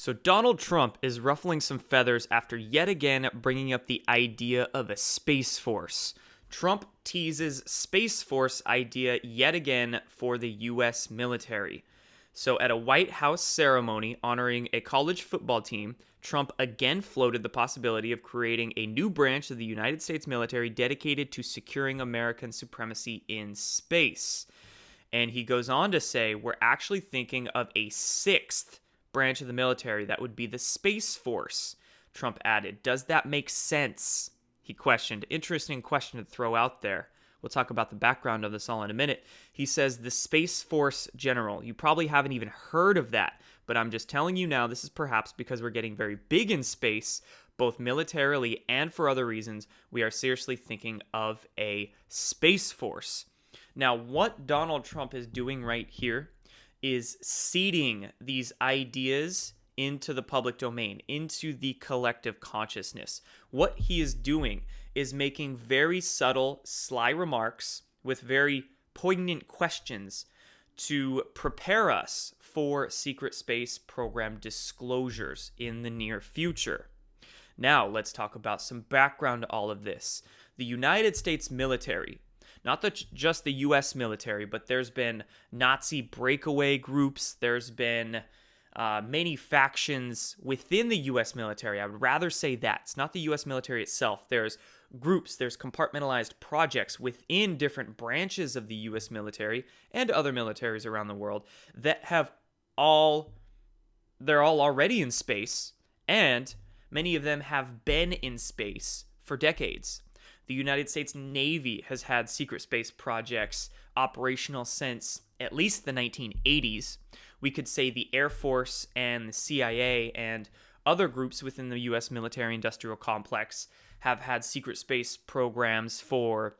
So Donald Trump is ruffling some feathers after yet again bringing up the idea of a Space Force. Trump teases Space Force idea yet again for the U.S. military. So at a White House ceremony honoring a college football team, Trump again floated the possibility of creating a new branch of the United States military dedicated to securing American supremacy in space. And he goes on to say, we're actually thinking of a sixth branch of the military that would be the Space Force. Trump added, does that make sense? He questioned. Interesting question to throw out there. We'll talk about the background of this all in a minute. He says the Space Force General. You probably haven't even heard of that, but I'm just telling you now, this is perhaps because we're getting very big in space, both militarily and for other reasons. We are seriously thinking of a Space Force. Now, what Donald Trump is doing right here is seeding these ideas into the public domain, into the collective consciousness. What he is doing is making very subtle, sly remarks with very poignant questions to prepare us for secret space program disclosures in the near future. Now, let's talk about some background to all of this. The United States military, not just the U.S. military, but there's been Nazi breakaway groups. There's been many factions within the U.S. military. I would rather say that. It's not the U.S. military itself. There's groups, there's compartmentalized projects within different branches of the U.S. military and other militaries around the world that they're all already in space, and many of them have been in space for decades. The United States Navy has had secret space projects operational since at least the 1980s. We could say the Air Force and the CIA and other groups within the U.S. military-industrial complex have had secret space programs for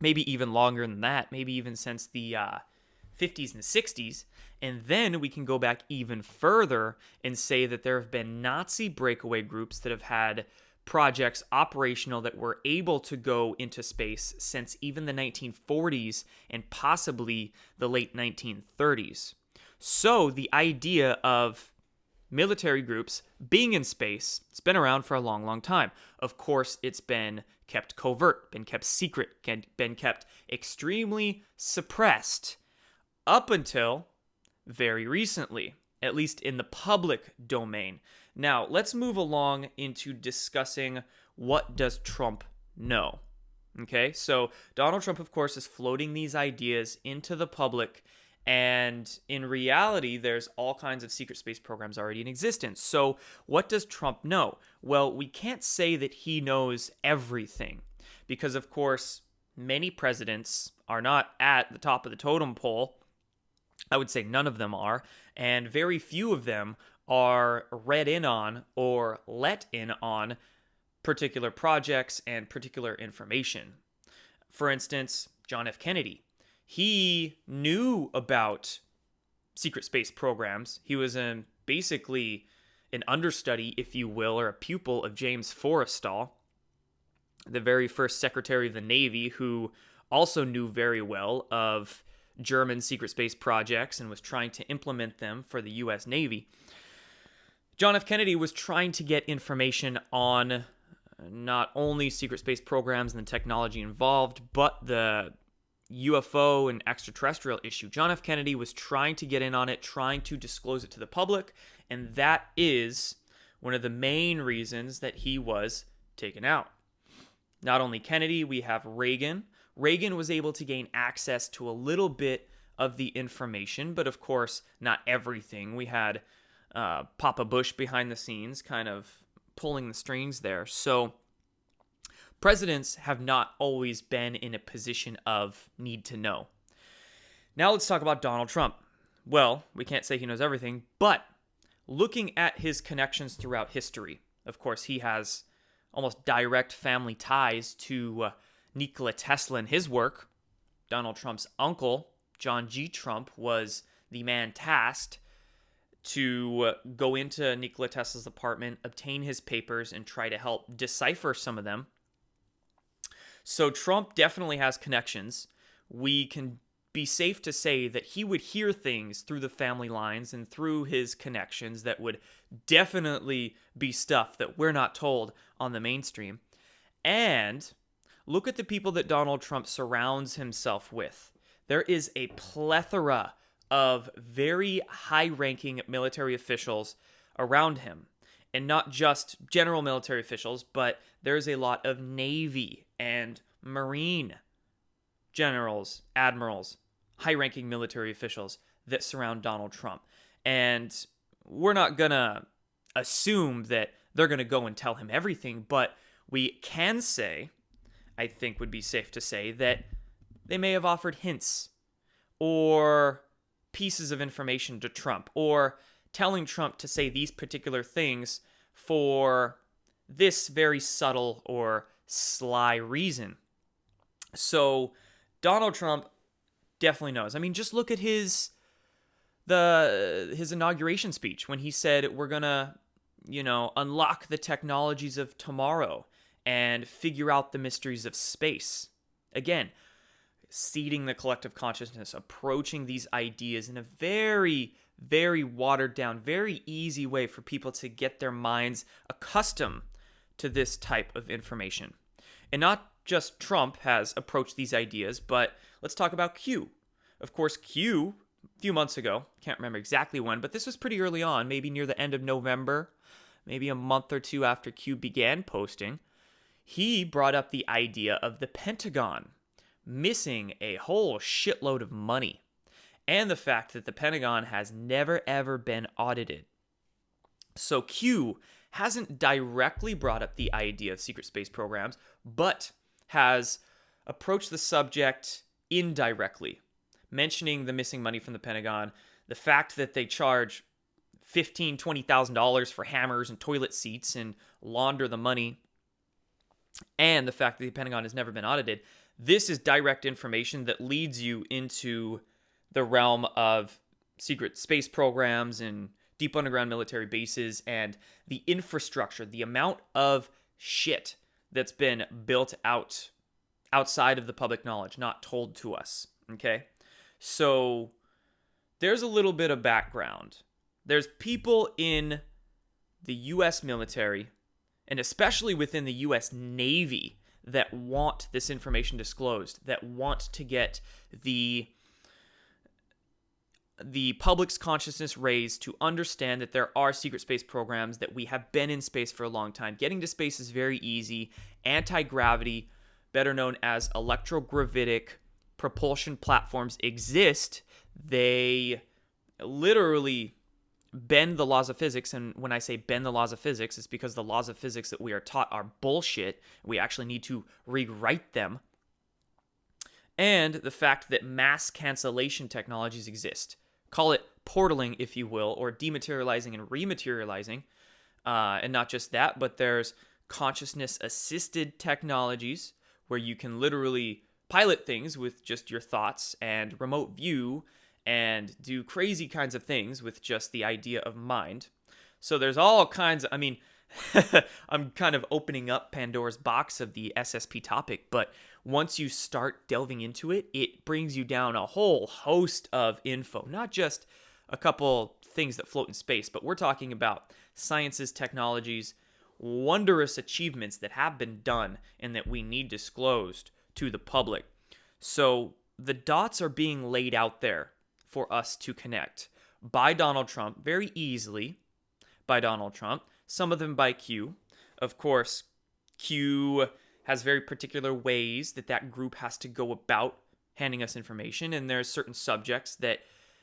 maybe even longer than that, maybe even since the 50s and 60s. And then we can go back even further and say that there have been Nazi breakaway groups that have had projects operational that were able to go into space since even the 1940s and possibly the late 1930s. So the idea of military groups being in space, it's been around for a long, long time. Of course, it's been kept covert, been kept secret, been kept extremely suppressed up until very recently, at least in the public domain. Now, let's move along into discussing what does Trump know. Okay, so Donald Trump, of course, is floating these ideas into the public, and in reality, there's all kinds of secret space programs already in existence. So what does Trump know? Well, we can't say that he knows everything because, of course, many presidents are not at the top of the totem pole. I would say none of them are, and very few of them are read in on or let in on particular projects and particular information. For instance, John F. Kennedy. He knew about secret space programs. He was basically an understudy, if you will, or a pupil of James Forrestal, the very first Secretary of the Navy, who also knew very well of German secret space projects and was trying to implement them for the U.S. Navy. John F. Kennedy was trying to get information on not only secret space programs and the technology involved, but the UFO and extraterrestrial issue. John F. Kennedy was trying to get in on it, trying to disclose it to the public, and that is one of the main reasons that he was taken out. Not only Kennedy, we have Reagan. Reagan was able to gain access to a little bit of the information, but of course, not everything. We had Papa Bush behind the scenes kind of pulling the strings there. So presidents have not always been in a position of need to know. Now let's talk about Donald Trump. Well, we can't say he knows everything, but looking at his connections throughout history, of course, he has almost direct family ties to Nikola Tesla and his work. Donald Trump's uncle, John G. Trump, was the man tasked to go into Nikola Tesla's apartment, obtain his papers, and try to help decipher some of them. So Trump definitely has connections. We can be safe to say that he would hear things through the family lines and through his connections that would definitely be stuff that we're not told on the mainstream. And look at the people that Donald Trump surrounds himself with. There is a plethora of very high-ranking military officials around him. And not just general military officials, but there's a lot of Navy and Marine generals, admirals, high-ranking military officials that surround Donald Trump. And we're not going to assume that they're going to go and tell him everything, but we can say, I think would be safe to say, that they may have offered hints or pieces of information to Trump, or telling Trump to say these particular things for this very subtle or sly reason. So Donald Trump definitely knows. I mean, just look at his inauguration speech when he said we're gonna, unlock the technologies of tomorrow and figure out the mysteries of space. Again, seeding the collective consciousness, approaching these ideas in a very, very watered down, very easy way for people to get their minds accustomed to this type of information. And not just Trump has approached these ideas, but let's talk about Q. Of course, Q, a few months ago, can't remember exactly when, but this was pretty early on, maybe near the end of November, maybe a month or two after Q began posting, he brought up the idea of the Pentagon missing a whole shitload of money, and the fact that the Pentagon has never ever been audited. So Q hasn't directly brought up the idea of secret space programs, but has approached the subject indirectly, mentioning the missing money from the Pentagon, the fact that they charge $15,000, $20,000 for hammers and toilet seats and launder the money, and the fact that the Pentagon has never been audited. This is direct information that leads you into the realm of secret space programs and deep underground military bases and the infrastructure, the amount of shit that's been built out outside of the public knowledge, not told to us, okay? So there's a little bit of background. There's people in the U.S. military, and especially within the U.S. Navy, that want this information disclosed, that want to get the public's consciousness raised to understand that there are secret space programs, that we have been in space for a long time. Getting to space is very easy. Anti-gravity, better known as electrogravitic propulsion platforms, exist. They literally bend the laws of physics, and when I say bend the laws of physics, it's because the laws of physics that we are taught are bullshit. We actually need to rewrite them. And the fact that mass cancellation technologies exist. Call it portaling, if you will, or dematerializing and rematerializing. And not just that, but there's consciousness-assisted technologies where you can literally pilot things with just your thoughts and remote view and do crazy kinds of things with just the idea of mind. So there's all kinds of, I'm kind of opening up Pandora's box of the SSP topic, but once you start delving into it, it brings you down a whole host of info, not just a couple things that float in space, but we're talking about sciences, technologies, wondrous achievements that have been done and that we need disclosed to the public. So the dots are being laid out there for us to connect by Donald Trump, very easily by Donald Trump, some of them by Q. Of course, Q has very particular ways that group has to go about handing us information, and there's certain subjects that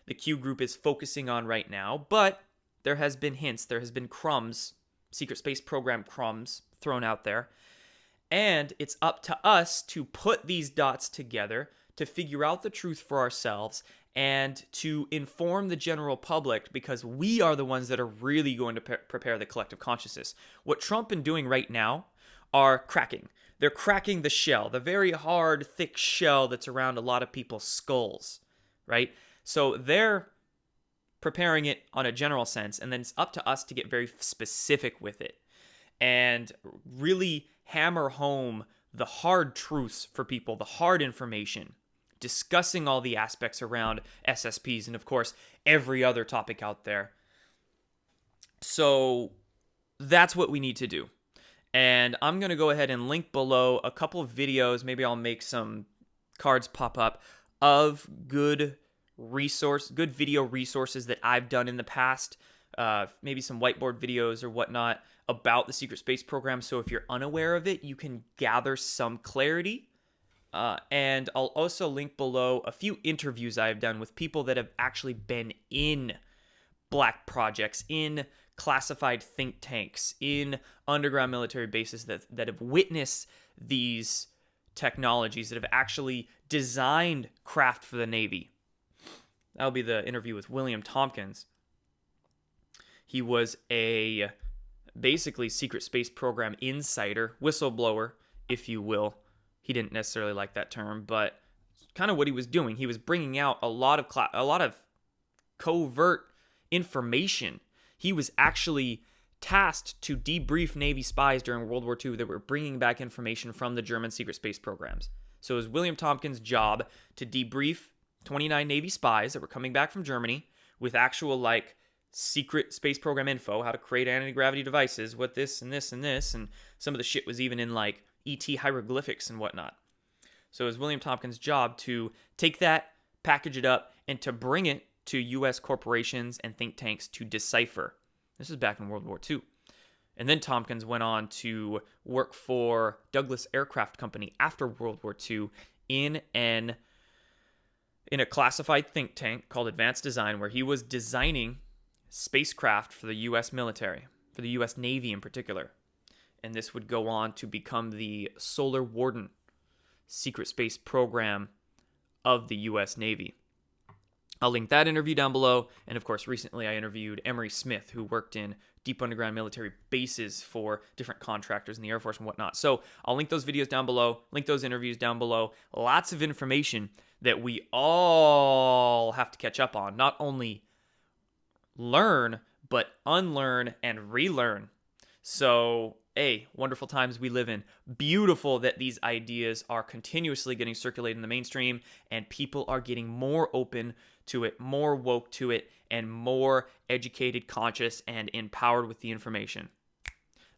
the Q group is focusing on right now, but there has been hints, there has been crumbs, secret space program crumbs thrown out there, and it's up to us to put these dots together to figure out the truth for ourselves and to inform the general public, because we are the ones that are really going to prepare the collective consciousness. What Trump is doing right now are cracking. They're cracking the shell, the very hard, thick shell that's around a lot of people's skulls, right? So they're preparing it on a general sense, and then it's up to us to get very specific with it and really hammer home the hard truths for people, the hard information, discussing all the aspects around SSPs and, of course, every other topic out there. So that's what we need to do. And I'm going to go ahead and link below a couple of videos. Maybe I'll make some cards pop up of good video resources that I've done in the past. Maybe some whiteboard videos or whatnot about the secret space program. So if you're unaware of it, you can gather some clarity. And I'll also link below a few interviews I've done with people that have actually been in black projects, in classified think tanks, in underground military bases that have witnessed these technologies, that have actually designed craft for the Navy. That'll be the interview with William Tompkins. He was a basically secret space program insider, whistleblower, if you will. He didn't necessarily like that term, but kind of what he was doing. He was bringing out a lot of covert information. He was actually tasked to debrief Navy spies during World War II that were bringing back information from the German secret space programs. So it was William Tompkins' job to debrief 29 Navy spies that were coming back from Germany with actual, like, secret space program info, how to create anti-gravity devices, what this and this and this, and some of the shit was even in, like, ET hieroglyphics and whatnot. So it was William Tompkins' job to take that, package it up, and to bring it to U.S. corporations and think tanks to decipher. This is back in World War II. And then Tompkins went on to work for Douglas Aircraft Company after World War II in a classified think tank called Advanced Design, where he was designing spacecraft for the U.S. military, for the U.S. Navy in particular. And this would go on to become the Solar Warden secret space program of the U.S. Navy. I'll link that interview down below. And of course, recently I interviewed Emery Smith, who worked in deep underground military bases for different contractors in the Air Force and whatnot. So I'll link those videos down below, link those interviews down below. Lots of information that we all have to catch up on. Not only learn, but unlearn and relearn. So, wonderful times we live in. Beautiful that these ideas are continuously getting circulated in the mainstream and people are getting more open to it, more woke to it, and more educated, conscious, and empowered with the information.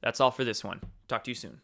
That's all for this one. Talk to you soon.